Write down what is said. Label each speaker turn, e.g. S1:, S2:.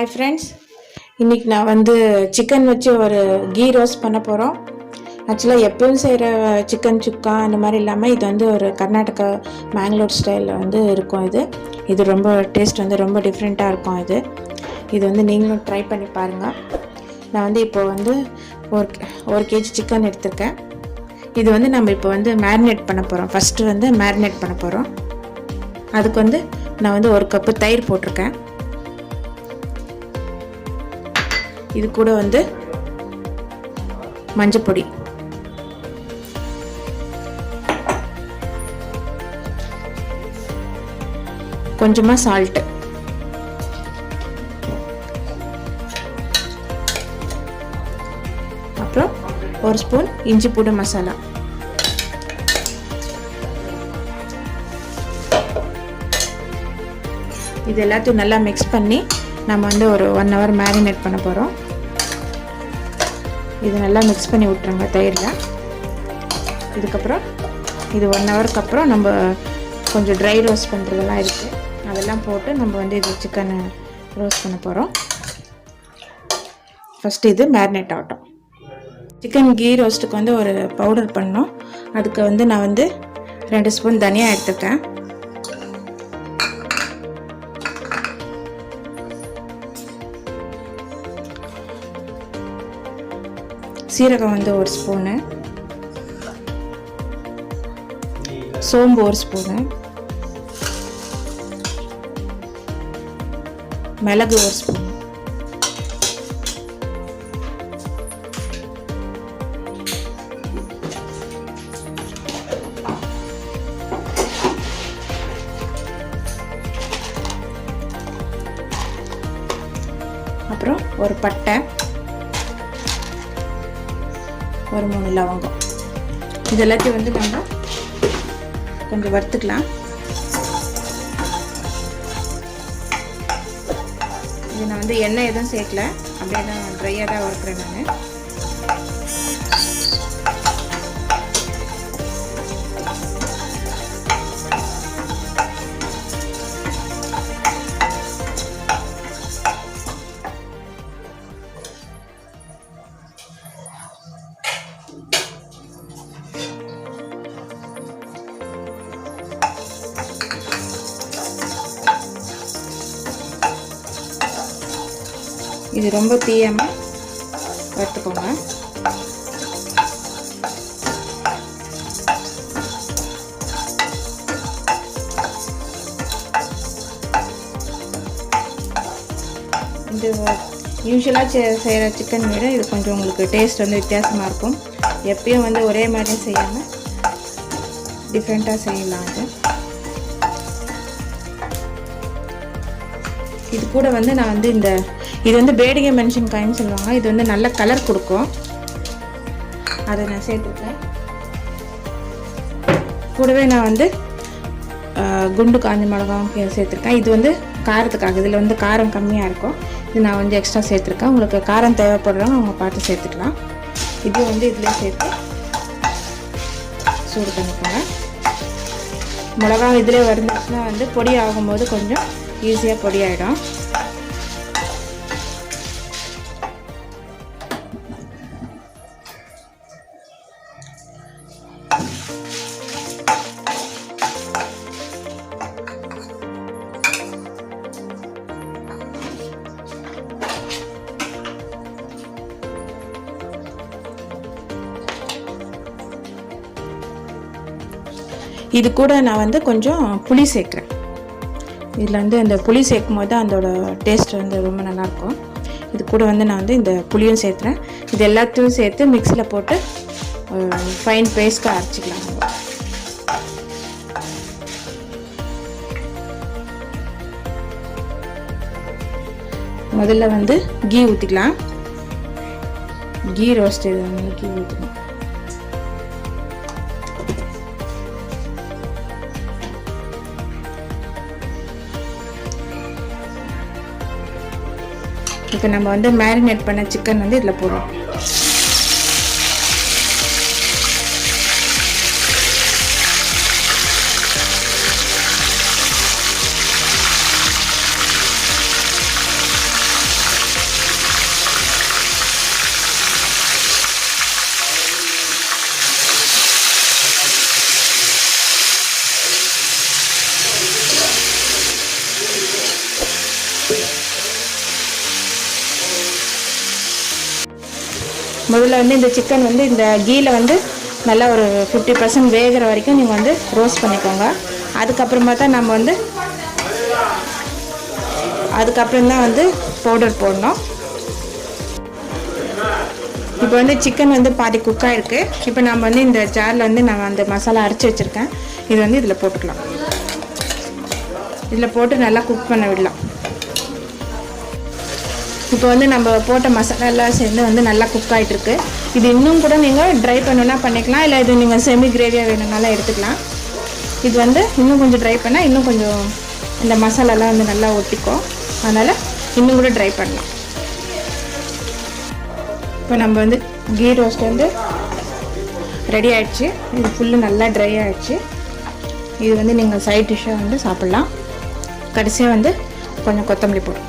S1: Hi friends, இன்னைக்கு நான் வந்து சிக்கன் வச்சு ஒரு கீ ரோஸ்ட் பண்ண போகிறோம். ஆக்சுவலாக எப்பவும் செய்கிற சிக்கன் சுக்கா அந்த மாதிரி இல்லாமல் இது வந்து ஒரு கர்நாடகா மேங்களூர் ஸ்டைலில் வந்து இருக்கும். இது ரொம்ப டேஸ்ட் வந்து ரொம்ப டிஃப்ரெண்ட்டாக இருக்கும். இது வந்து நீங்களும் ட்ரை பண்ணி பாருங்கள். நான் வந்து இப்போ வந்து ஒரு கேஜி சிக்கன் எடுத்திருக்கேன். இது வந்து நம்ம இப்போ வந்து மேரினேட் பண்ண போகிறோம். ஃபஸ்ட்டு வந்து மேரினேட் பண்ண போகிறோம். அதுக்கு வந்து நான் வந்து ஒரு கப்பு தயிர் போட்டிருக்கேன். இது கூட வந்து மஞ்சள் பொடி, கொஞ்சமா சால்ட், அப்புறம் ஒரு ஸ்பூன் இஞ்சி பூண்டு மசாலா. இது எல்லாத்தையும் நல்லா மிக்ஸ் பண்ணி நம்ம வந்து ஒரு 1 hour மேரினேட் பண்ண போகிறோம். இது நல்லா மிக்ஸ் பண்ணி விட்டுருங்க தயிரில். இதுக்கப்புறம் இது 1 hourக்கு அப்புறம் நம்ம கொஞ்சம் ட்ரை ரோஸ்ட் பண்ணுறதெல்லாம் இருக்குது, அதெல்லாம் போட்டு நம்ம வந்து இது சிக்கனை ரோஸ்ட் பண்ண போகிறோம். ஃபஸ்ட்டு இது மேரினேட் ஆகட்டும். சிக்கன் கீ ரோஸ்ட்டுக்கு வந்து ஒரு பவுடர் பண்ணோம். அதுக்கு வந்து நான் வந்து 2 ஸ்பூன் தனியா எடுத்துருக்கேன். சீரகம் வந்து 1 ஸ்பூனு, சோம்பு 1 ஸ்பூனு, மிளகு 1 ஸ்பூன், அப்புறம் ஒரு பட்டை, ஒரு 3 லவங்கம். இது எல்லாத்தையும் வந்து நம்ம கொஞ்சம் வறுத்துக்கலாம். இது நான் வந்து எண்ணெய் எதுவும் சேர்க்கல, அப்படியே தான் ட்ரையாக தான் வறுக்கிறேன் நான். இது ரொம்ப தீயாமல் வறுத்துக்கோங்க. இது யூஸ்வலாக செய்கிற சிக்கன் விட இது கொஞ்சம் உங்களுக்கு டேஸ்ட் வந்து வித்தியாசமாக இருக்கும். எப்பயும் வந்து ஒரே மாதிரி செய்யாமல் டிஃப்ரெண்ட்டாக செய்யலாம். இது கூட வந்து நான் வந்து இது வந்து பேடிகை மென்ஷன்காயின்னு சொல்லுவாங்க. இது வந்து நல்ல கலர் கொடுக்கும், அதை நான் சேர்த்துருக்கேன். கூடவே நான் வந்து குண்டு காஞ்ச மிளகாவும் சேர்த்துருக்கேன். இது வந்து காரத்துக்காக, இதில் வந்து காரம் கம்மியாக இருக்கும். இது நான் வந்து எக்ஸ்ட்ரா சேர்த்துருக்கேன். உங்களுக்கு காரம் தேவைப்படுறவங்க அவங்க பார்த்து சேர்த்துக்கலாம். இது வந்து இதில் சேர்த்து சூடு பண்ணிக்கோங்க. மிளகா இதில் வருந்துச்சுன்னா வந்து பொடி ஆகும்போது கொஞ்சம் ஈஸியாக பொடி ஆகிடும். இது கூட நான் வந்து கொஞ்சம் புளி சேர்க்குறேன். இதில் வந்து அந்த புளி சேர்க்கும் போது அதோட டேஸ்ட் வந்து ரொம்ப நல்லாயிருக்கும். இது கூட வந்து நான் வந்து இந்த புளியும் சேர்த்துறேன். இது எல்லாத்தையும் சேர்த்து மிக்ஸியில் போட்டு ஃபைன் பேஸ்ட்டாக அரைச்சிக்கலாம். முதல்ல வந்து கீ ஊற்றிக்கலாம். கீ ரோஸ்ட் இது வந்து கீ ஊற்றணும். இப்போ நம்ம வந்து மேரினேட் பண்ண சிக்கன் வந்து இதில் போடுறோம். முதல்ல வந்து இந்த சிக்கன் வந்து இந்த கீயில் வந்து நல்லா ஒரு 50% வேகிற வரைக்கும் நீங்கள் வந்து ரோஸ்ட் பண்ணிக்கோங்க. அதுக்கப்புறமா தான் நம்ம வந்து அதுக்கப்புறம் தான் வந்து பவுடர் போடணும். இப்போ வந்து சிக்கன் வந்து பாதி குக் ஆகிருக்கு. இப்போ நம்ம வந்து இந்த ஜாரில் வந்து நான் அந்த மசாலா அரைச்சி வச்சுருக்கேன். இது வந்து இதில் போட்டுக்கலாம். இதில் போட்டு நல்லா குக் பண்ண விடலாம். இப்போ வந்து நம்ம போட்ட மசாலாலாம் சேர்ந்து வந்து நல்லா குக் ஆகிட்டுருக்கு. இது இன்னும் கூட நீங்கள் ட்ரை பண்ணணுன்னா பண்ணிக்கலாம், இல்லை இது நீங்கள் செமி கிரேவியாக வேணும்னாலும் எடுத்துக்கலாம். இது வந்து இன்னும் கொஞ்சம் ட்ரை பண்ணால் இன்னும் கொஞ்சம் இந்த மசாலாலாம் வந்து நல்லா ஒட்டிக்கும். அதனால் இன்னும் கூட ட்ரை பண்ணலாம். இப்போ நம்ம வந்து கீ ரோஸ்ட் வந்து ரெடி ஆகிடுச்சு. இது ஃபுல்லு நல்லா ட்ரை ஆகிடுச்சு. இது வந்து நீங்கள் சைட் டிஷ்ஷாக வந்து சாப்பிட்லாம். கடைசியாக வந்து கொஞ்சம் கொத்தமல்லி போடும்.